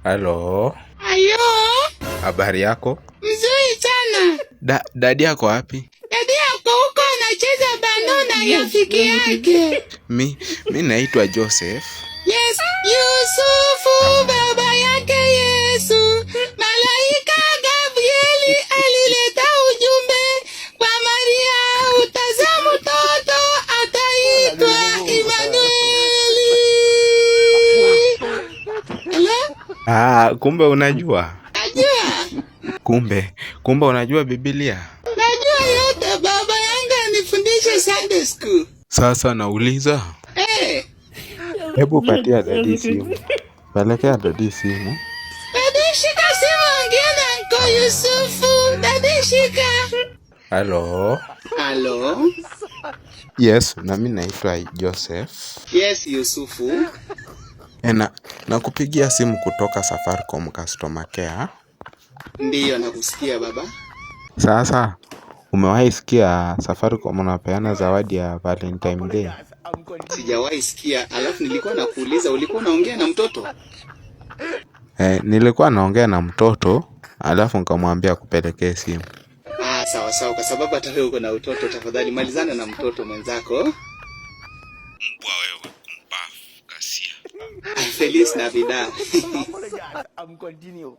Halo. Ayo. Habari yako? Mzuri sana. Dadi yako wapi? Dadi yako huko anacheza bano na rafiki yake. Mi naitwa Joseph. Yes, Yusufu baba yake Yesu. Malaika Gabrieli alileta ujumbe kwa Maria, utazaa mtoto ataitwa Immanueli. Kumbe unajua? Najua. Kumbe unajua Biblia? Najua yote, baba yangu anifundisha Sunday school. Sasa nauliza. Hebu patia dadi simu. Pelekea dadi simu. Dadi shika simu, ongea na Uncle Yusufu. Dadi shika. Halo. Halo. Yes, na mimi naitwa Joseph. Yes, Yusufu. Nakupigia simu kutoka Safaricom Customer Care. Ndiyo, nakusikia baba. Sasa umewahi sikia Safaricom unapeana zawadi ya Valentine Day? Sijawahi sikia. Alafu nilikuwa nakuuliza, ulikuwa unaongea na mtoto? Nilikuwa naongea na mtoto, alafu nikamwambia kupelekea simu. Sawa sawa, kwa sababu hata wewe uko na mtoto, tafadhali malizana na mtoto mwenzako. Mbwa wewe, mpafu kasia. Feliz Navidad. I'm continue.